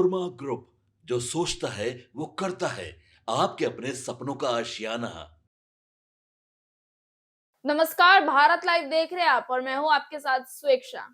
Korma group, जो सोचता है वो करता है। आपके अपने सपनों का आशियाना। नमस्कार, भारत लाइव देख रहे हैं आप और मैं हूं आपके साथ स्वेक्षा।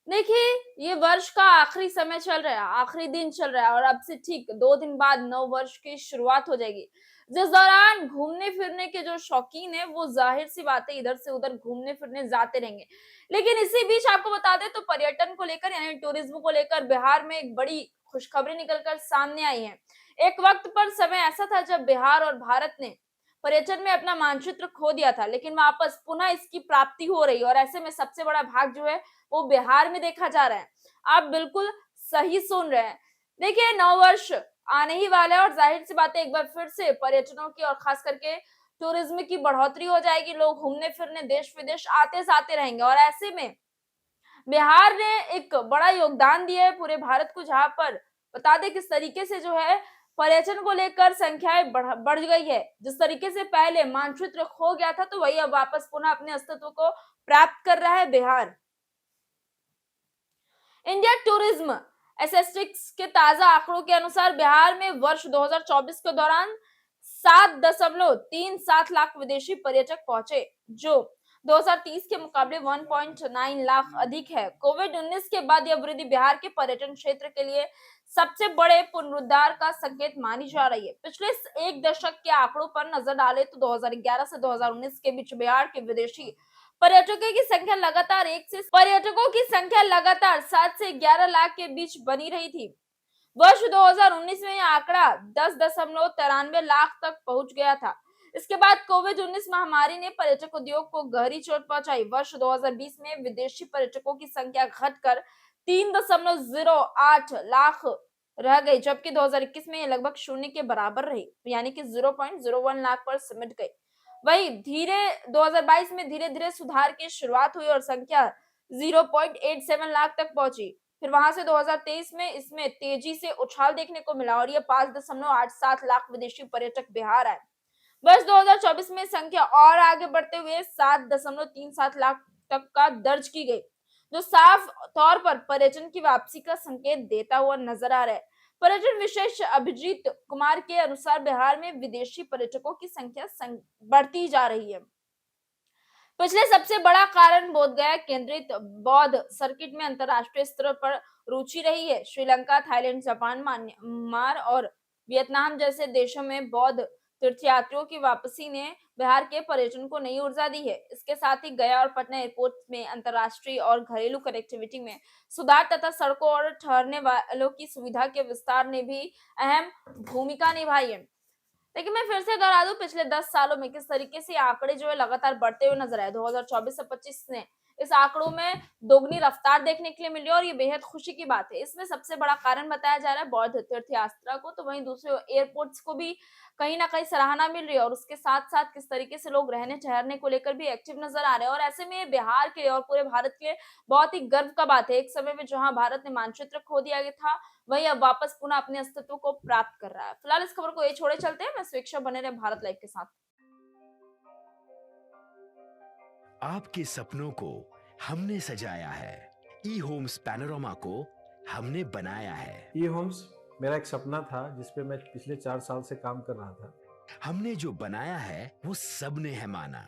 देखिए, ये वर्ष का आखिरी समय चल रहा है, आखिरी दिन चल रहा है और अब से ठीक 2 दिन बाद नव वर्ष की शुरुआत हो जाएगी। जिस दौरान घूमने फिरने के जो शौकीन है वो जाहिर सी बात है इधर से उधर घूमने फिरने जाते रहेंगे। लेकिन इसी बीच आपको बता दें तो पर्यटन को लेकर यानी टूरिज्म को लेकर बिहार में एक बड़ी खुशखबरी निकलकर सामने आई है। एक वक्त पर समय ऐसा था जब बिहार और भारत ने पर्यटन में अपना मानचित्र खो दिया था, लेकिन वापस पुनः इसकी प्राप्ति हो रही है और ऐसे में सबसे बड़ा भाग जो है वो बिहार में देखा जा रहा है। आप बिल्कुल सही सुन रहे हैं। देखिए, नववर्ष आने ही वाला है और जाहिर सी बात है एक बार फिर से पर्यटनों की और खास करके टूरिज्म की बढ़ोतरी हो जाएगी। लोग घूमने फिरने देश विदेश आते जाते रहेंगे और ऐसे में बिहार ने एक बड़ा योगदान दिया है पूरे भारत को, जहां पर बता दें किस तरीके से जो है पर्यटन को लेकर संख्याएं बढ़ गई है। जिस तरीके से पहले मानचित्र खो गया था तो वही अब वापस पुनः अपने अस्तित्व को प्राप्त कर रहा है बिहार। इंडिया टूरिज्म एसेस्टिक्स के ताजा आंकड़ों के अनुसार बिहार में वर्ष 2024 के दौरान 7.37 लाख विदेशी पर्यटक पहुंचे, जो 2030 के मुकाबले 1.9 लाख अधिक है। कोविड 19 के बाद यह वृद्धि बिहार के पर्यटन क्षेत्र के लिए सबसे बड़े पुनरुद्धार का संकेत मानी जा रही है। पिछले एक दशक के आंकड़ों पर नजर डालें तो 2011 से 2019 के बीच बिहार के विदेशी पर्यटकों की संख्या लगातार 7 से 11 लाख के बीच बनी रही थी। वर्ष 2019 में यह आंकड़ा 10.93 लाख तक पहुंच गया था। इसके बाद कोविड 19 महामारी ने पर्यटक उद्योग को गहरी चोट पहुंचाई। वर्ष 2020 में विदेशी पर्यटकों की संख्या घटकर 3.08 लाख रह गई, जबकि 2021 में यह लगभग शून्य के बराबर रही, यानी कि 0.01 लाख पर सिमट गई। वही धीरे 2022 में धीरे धीरे सुधार की शुरुआत हुई और संख्या 0.87 लाख तक पहुंची। फिर वहां से 2023 में इसमें तेजी से उछाल देखने को मिला और ये 5.87 लाख विदेशी पर्यटक बिहार आए। वर्ष 2024 में संख्या और आगे बढ़ते हुए 7.37 लाख तक का दर्ज की गई, जो साफ तौर पर पर्यटन की वापसी का संकेत देता हुआ नजर आ रहा है। पर्यटन विशेष अभिजीत कुमार के अनुसार बिहार में विदेशी पर्यटकों की संख्या बढ़ती जा रही है। पिछले सबसे बड़ा कारण बोधगया केंद्रित बौद्ध सर्किट में अंतरराष्ट्रीय स्तर पर रुचि रही है। श्रीलंका, थाईलैंड, जापान, म्यांमार और वियतनाम जैसे देशों में बौद्ध तीर्थयात्रियों की वापसी ने बिहार के पर्यटन को नई ऊर्जा दी है। इसके साथ ही गया और पटना एयरपोर्ट में अंतरराष्ट्रीय और घरेलू कनेक्टिविटी में सुधार तथा सड़कों और ठहरने वालों की सुविधा के विस्तार ने भी अहम भूमिका निभाई है। लेकिन मैं फिर से दोहरा दूं, पिछले 10 सालों में किस तरीके से आंकड़े जो है लगातार बढ़ते हुए नजर आए। 2024 से 25 ने इस आंकड़ों में दोगुनी रफ्तार देखने के लिए मिली और ये बेहद खुशी की बात है। इसमें सबसे बड़ा कारण बताया जा रहा है बौद्ध तीर्थ यात्रा को, तो वहीं दूसरे एयरपोर्ट्स को भी कहीं ना कहीं सराहना मिल रही है और उसके साथ साथ किस तरीके से लोग रहने ठहरने को लेकर भी एक्टिव नजर आ रहे हैं। और ऐसे में बिहार के लिए और पूरे भारत के लिए बहुत ही गर्व का बात है। एक समय में जहां भारत ने मानचित्र खो दिया गया था, वही अब वापस पुनः अपने अस्तित्व को प्राप्त कर रहा है। फिलहाल इस खबर को ये छोड़े चलते हैं। मैं स्वेच्छा बने रहे भारत लाइव के साथ। आपके सपनों को हमने सजाया है। ई होम्स पैनोरामा को हमने बनाया है। ई होम्स मेरा एक सपना था जिस पे मैं पिछले 4 साल से काम कर रहा था। हमने जो बनाया है वो सबने है माना।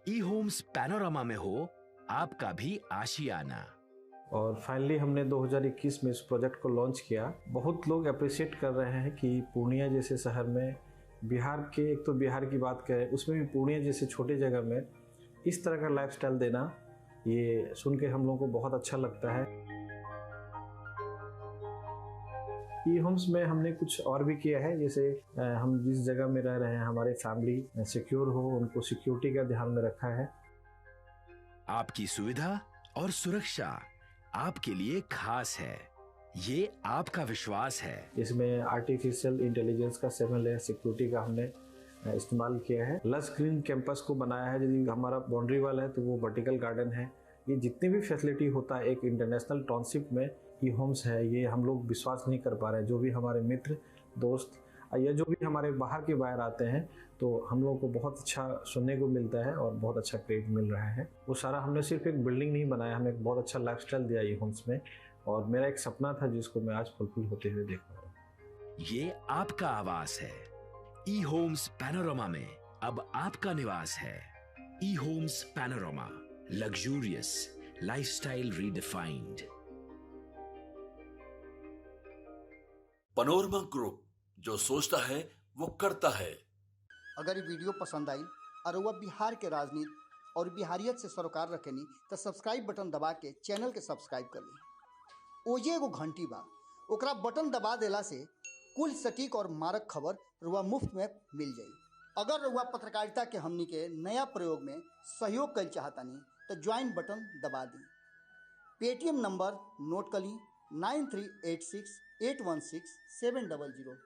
ई होम्स पैनोरामा में हो आपका भी आशियाना। और फाइनली हमने 2021 में इस प्रोजेक्ट को लॉन्च किया। बहुत लोग अप्रिशिएट कर रहे हैं कि पूर्णिया जैसे शहर में, बिहार के, एक तो बिहार की बात करें उसमें भी पूर्णिया जैसे छोटे जगह में इस तरह का लाइफस्टाइल देना, ये सुन के हम लोगों को बहुत अच्छा लगता है। ई होम्स में हमने कुछ और भी किया है, जैसे हम जिस जगह में रह रहे हैं हमारे फैमिली सिक्योर हो, उनको सिक्योरिटी का ध्यान में रखा है। आपकी सुविधा और सुरक्षा आपके लिए खास है, ये आपका विश्वास है। इसमें आर्टिफिशियल इंटेलिजेंस का 7 लेयर सिक्योरिटी का हमने इस्तेमाल किया है। लस ग्रीन कैंपस को बनाया है। यदि हमारा बाउंड्री वाल है तो वो वर्टिकल गार्डन है। ये जितनी भी फैसिलिटी होता है एक इंटरनेशनल टाउनशिप में ई होम्स है, ये हम लोग विश्वास नहीं कर पा रहे हैं। जो भी हमारे मित्र, दोस्त या जो भी हमारे बाहर के बाहर आते हैं तो हम लोगों को बहुत अच्छा सुनने को मिलता है और बहुत अच्छा क्रेडिट मिल रहा है। वो सारा हमने सिर्फ एक बिल्डिंग नहीं बनाया, हमें एक बहुत अच्छा लाइफस्टाइल दिया ई होम्स में। और मेरा एक सपना था जिसको मैं आज फुलफिल होते हुए देख पा रहा हूँ। ये आपका आवास है। ई होम्स पैनोरामा में अब आपका निवास है। E Homes Panorama, luxurious lifestyle redefined. Panorama Group, जो सोचता है वो करता है। अगर ये वीडियो पसंद आई और वह बिहार के राजनीति और बिहारियत से सरोकार रखेनी तो सब्सक्राइब बटन दबा के चैनल के सब्सक्राइब कर ली। ओजे एगो घंटी बा, ओकरा बटन दबा देला से कुल सटीक और मारक खबर रुआ मुफ्त में मिल जाई। अगर रुआ पत्रकारिता के हमनी के नया प्रयोग में सहयोग कर चाहतानी तो ज्वाइन बटन दबा दी। पेटीएम नंबर नोट कर ली 9386816700।